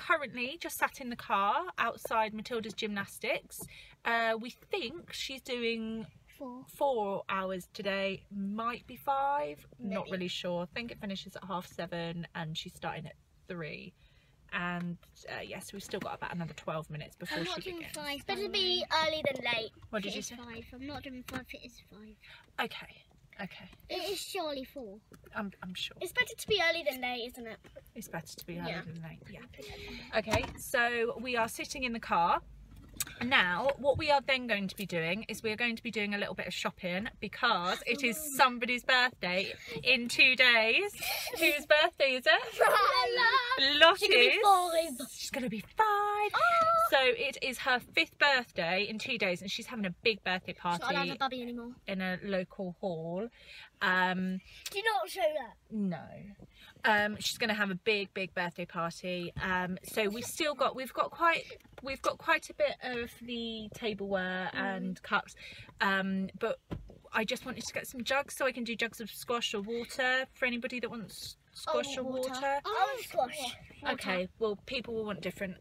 currently just sat in the car outside Matilda's gymnastics. We think she's doing 4 hours today, might be 5, maybe. Not really sure. I think it finishes at 7:30 and she's starting at 3. And yes, we've still got about another 12 minutes before she begins. I'm not doing 5. It's better to be early than late. What did you say? 5. I'm not doing 5. It is 5. Okay. Okay. It is surely 4. I'm sure. It's better to be early than late, isn't it? It's better to be early than late. Yeah. Okay. So we are sitting in the car. Now, what we are then going to be doing is we are going to be doing a little bit of shopping because it is somebody's birthday in 2 days. Whose birthday is it? Lottie's. She's going to be 5. Oh. So it is her 5th birthday in 2 days and she's having a big birthday party. So I don't have a bubby anymore. In a local hall. Do you not show that? No. She's going to have a big birthday party. So we've got quite a bit of the tableware and cups, but I just wanted to get some jugs so I can do jugs of squash or water for anybody that wants squash or water. Oh, squash. Okay, well, people will want different.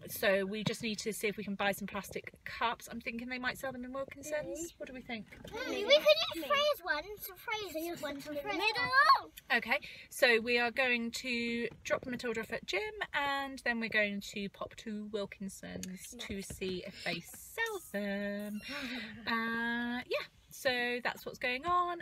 So we just need to see if we can buy some plastic cups. I'm thinking they might sell them in Wilkinson's. What do we think? We could use Freya's one. So Freya's one for Freya's. Okay, so we are going to drop Matilda off at gym and then we're going to pop to Wilkinson's to see if they sell them. Yeah, so that's what's going on.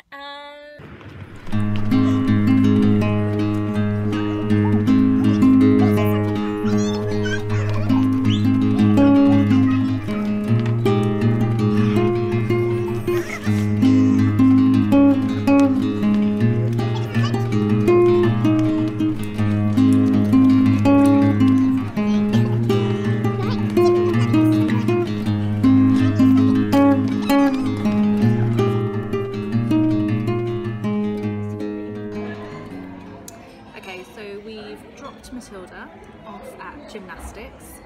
Matilda off at gymnastics.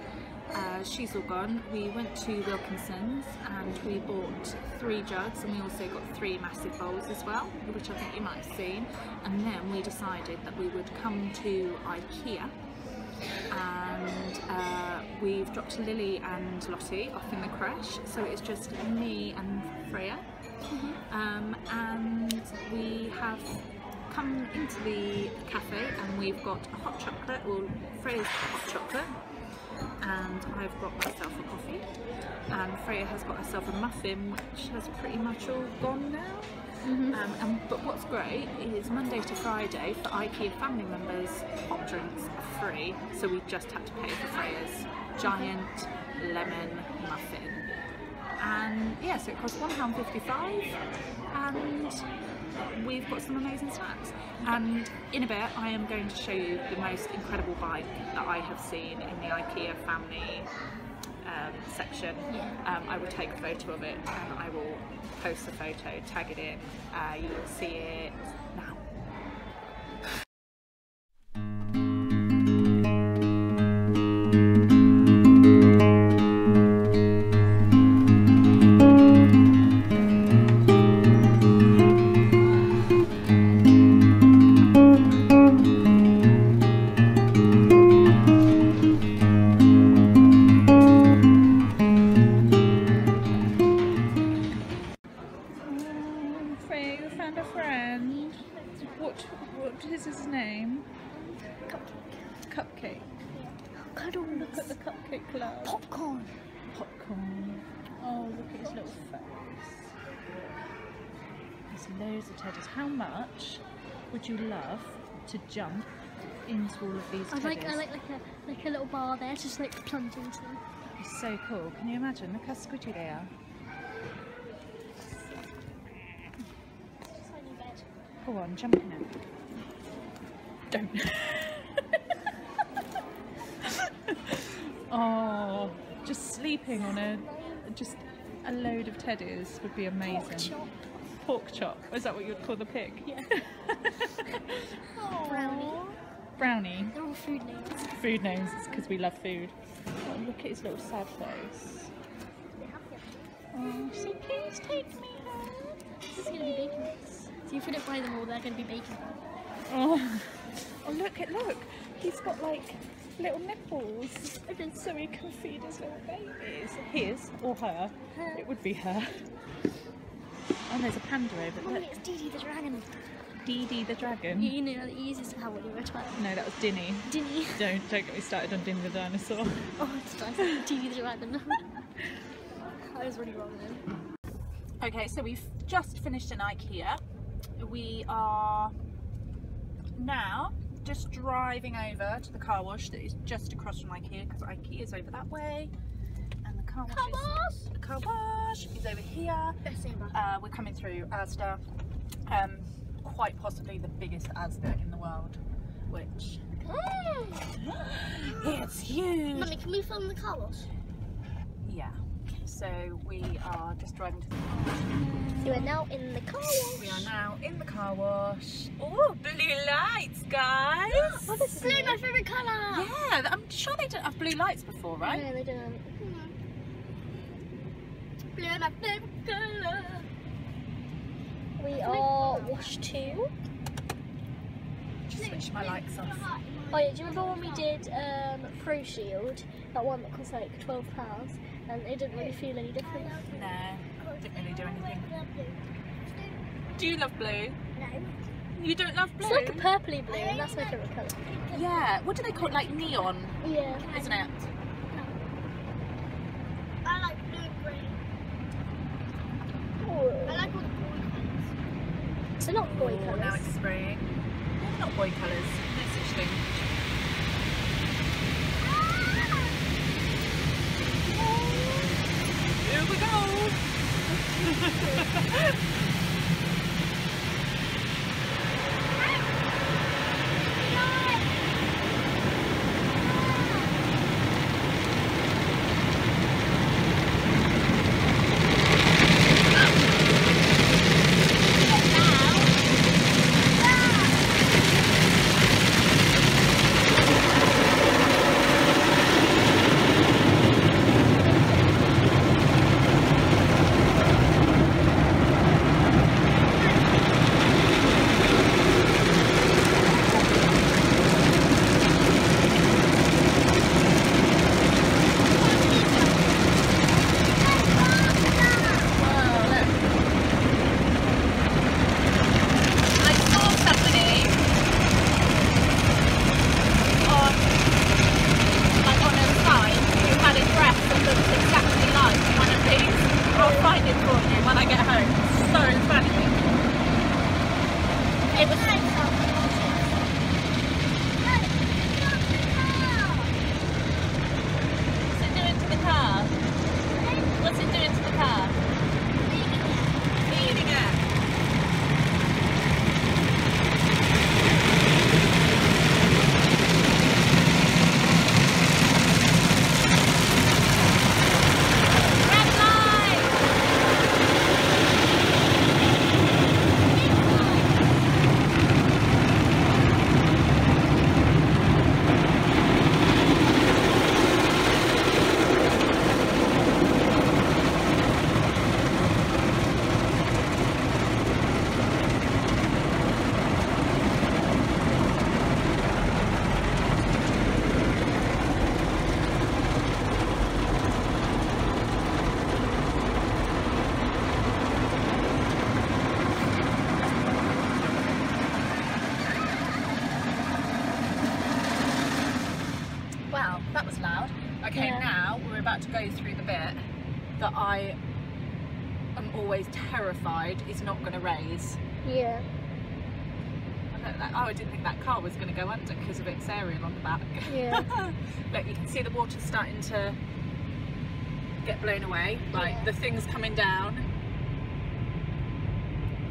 She's all gone. We went to Wilkinson's and we bought 3 jugs and we also got 3 massive bowls as well, which I think you might have seen. And then we decided that we would come to Ikea and we've dropped Lily and Lottie off in the creche, so it's just me and Freya. And we have come into the cafe and we've got a hot chocolate, or Freya's got hot chocolate, and I've got myself a coffee, and Freya has got herself a muffin, which has pretty much all gone now. But what's great is Monday to Friday for IKEA family members, hot drinks are free, so we just had to pay for Freya's giant lemon muffin. And yeah, so it cost £1.55 and we've got some amazing snacks. And in a bit I am going to show you the most incredible bike that I have seen in the IKEA family section. I will take a photo of it and I will post the photo, tag it in, you will see it now. What is his name? Cupcake. Cuddles. Look at the cupcake club. Popcorn. Popcorn. Oh, look at his little face. There's loads of teddies. How much would you love to jump into all of these teddies? I like a little bar there, just like plunge into them. It's so cool. Can you imagine? Look how squidgy they are. Go on, jump in it. Don't. Oh, just sleeping on a load of teddies would be amazing. Pork chop. Pork chop. Is that what you'd call the pig? Yeah. Brownie. Brownie. They're all food names. Food names. It's because we love food. Oh, look at his little sad face. Oh, so please take me home. This is going to be bacon. So if we don't buy them all, they're going to be bacon. Oh, oh look. He's got like little nipples so he can feed his little babies. His or her? It would be her. Oh, there's a panda over there. It's Dee Dee the dragon. Dee Dee the dragon? You know, the easiest how when you were a child. No, that was Dinny. Dinny. Don't get me started on Dinny the dinosaur. Oh, it's nice. Dee Dee the dragon. I was really wrong then. Okay, so we've just finished in Ikea. We are now just driving over to the car wash that is just across from Ikea, because Ikea is over that way, and the car wash is over here. We're coming through Asda, quite possibly the biggest Asda in the world, which it's huge. Mummy, can we film the car wash? Yeah. So we are just driving to the car wash. So we're now in the car wash. We are now in the car wash. Oh, blue lights, guys! Oh, this is blue, my favourite colour! Yeah, I'm sure they didn't have blue lights before, right? No, they didn't. Blue, my favourite colour. We are wash 2. Just switch my lights off. Oh yeah, do you remember when we did Pro Shield? That one that cost like £12 and it didn't really feel any different? No, didn't really do anything. Do you love blue? No. You don't love blue? It's like a purpley blue and that's my favourite colour. Yeah, what do they call it? Like neon? Yeah. Isn't it? I like blue and green. Oh. I like all the boy colours. So not boy colours. Now it's spring. Not boy colours, no such thing. Here we go! Okay, yeah. Now we're about to go through the bit that I am always terrified is not going to raise. Yeah. I didn't think that car was going to go under because of its aerial on the back. Yeah. Look, you can see the water starting to get blown away. Like, yeah. The thing's coming down.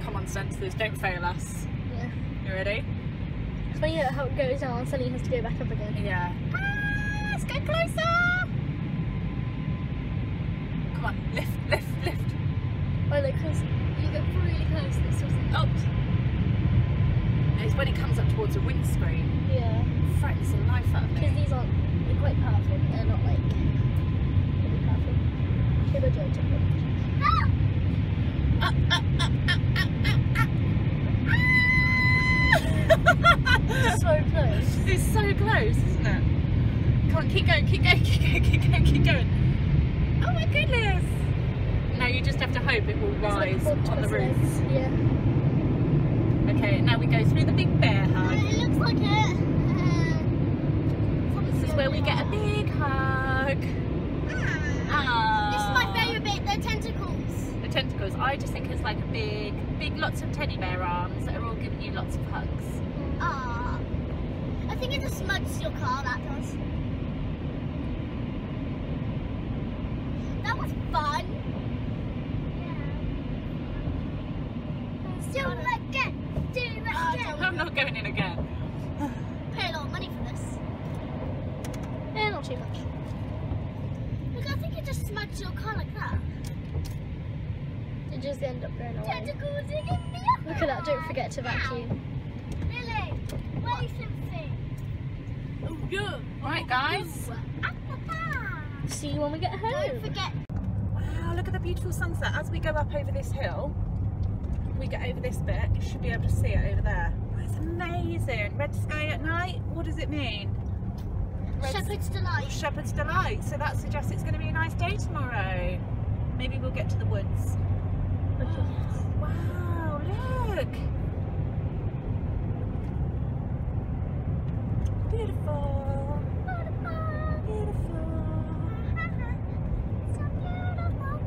Come on, sensors, don't fail us. Yeah. You ready? It's funny how it goes down, suddenly it has to go back up again. Yeah. Ah, let's go closer! Come on, lift, lift, lift. Oh, look, because you get really close to this sort of Oh! It's when it comes up towards the windscreen. Yeah. Frightens the life out of me. Because these aren't, they're quite powerful, they're not like really powerful. Here we go, jump in. It's so close. It's so close, isn't it? Keep going, keep going, keep going, keep going, keep going. Oh my goodness. Now you just have to hope it will rise on the roof. Yeah. Okay, now we go through the big bear hug. It looks like it. This is where we get a big hug. This is my favourite bit, the tentacles. The tentacles. I just think it's like a big, lots of teddy bear arms that are all giving you lots of hugs. Ah, I think it just smudges your car, that does. That was fun. Do it again. Do it again. I'm not going in again. Pay a lot of money for this. Yeah, not too much. Look, I think it just smudged your car like that. It just end up going away. Tentacles in the Look at that, don't forget to vacuum. Lily, wait something. Oh, yeah. Right, guys. See you when we get home. Don't forget. Wow, look at the beautiful sunset. As we go up over this hill, we get over this bit, you should be able to see it over there. Oh, it's amazing. Red sky at night, what does it mean? Shepherd's Delight. Shepherd's Delight. So that suggests it's going to be a nice day tomorrow. Maybe we'll get to the woods. Wow, look. Beautiful. Beautiful. So beautiful.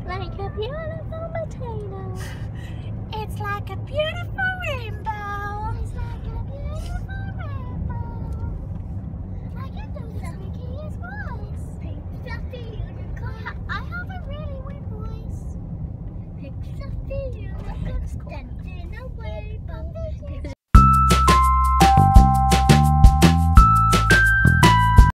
Like a beautiful potato. It's like a beautiful rainbow. It's like a beautiful rainbow. I can do something as voice. Fluffy unicorn. I have a really weird voice. Fluffy unicorn. Dancing away.